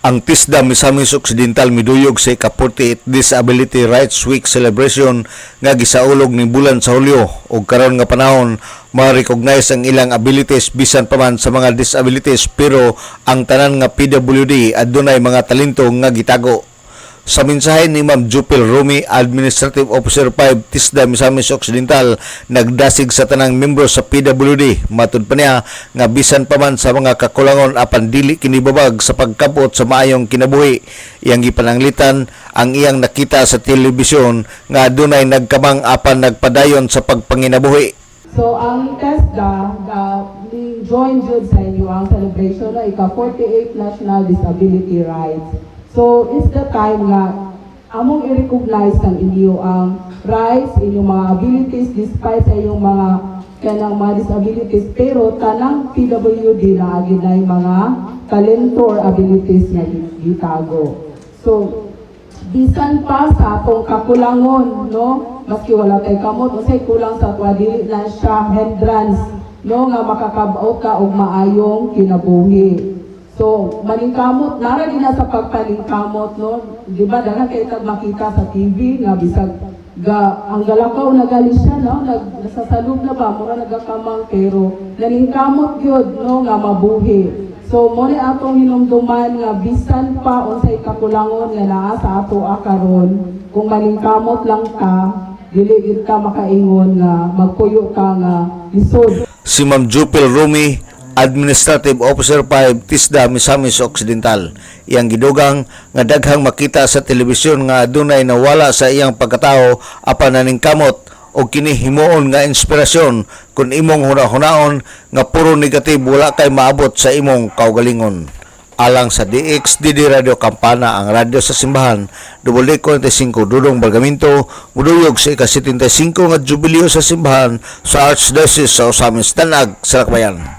Ang TISDA Misamis Occidental miduyog sa ika-48 Disability Rights Week celebration nga gisaulog ni bulan sa Hulyo ug karon nga panahon ma-recognize ang ilang abilities bisan pa man sa mga disabilities, pero ang tanan nga PWD adunay mga talento nga gitago. Sa mensahe ni Ma'am Jupil Rumi, Administrative Officer 5 TISDA Misamis Occidental, nagdasig sa tanang membro sa PWD. Matud pa niya nga bisan pa man sa mga kakulangon apan dili kinibabag sa pagkabot sa maayong kinabuhi. Iyang gipananglitan ang iyang nakita sa telebisyon nga adunay nagkamang apan nagpadayon sa pagpanginabuhi. So ang TISDA join jud sa inyo ang celebration na ika-48 National Disability Rights. So, it's the time nga among i-recognize ng inyo ang rights, inyong mga abilities despite sa inyong mga disabilities, pero tanang PWD na agad na mga talento or abilities nga gitago. So, bisan pa sa atong kakulangon, no? Maski wala tay kamot, usay kulang sa dili na siya hindrance, no? Nga makakabaot ka og maayong kinabuhi. So, maningkamot, nara din na sa pagpaningkamot, no? Di ba, dahil kayo makita sa TV, nga bisag, ang galakaw na gali siya, no? Nasasalub na ba, mura nagakamang, pero naningkamot yun, no? Nga mabuhi. So, muna atong hinumduman nga bisan pa unsay kakulangon nga naa sa ato akaron, kung maningkamot lang ka, dili gid ka makaingon nga magpuyo ka nga lisod. Si Ma'am Jupil Rumi, Administrative Officer 5 TISDA Misamis Occidental, iyang gidugang nga daghang makita sa telebisyon nga adunay nawala sa iyang pagkatao apan naningkamot o kini himuon nga inspirasyon kung imong hunahunaon nga puro negative wala kay maabot sa imong kaugalingon. Alang sa DXDD Radio Campana, ang radyo sa simbahan, W45 Dudong Bargamento, muduyog sa ika-75 nga jubileo sa simbahan sa Archdiocese sa Osamis Tanag, Salakbayan.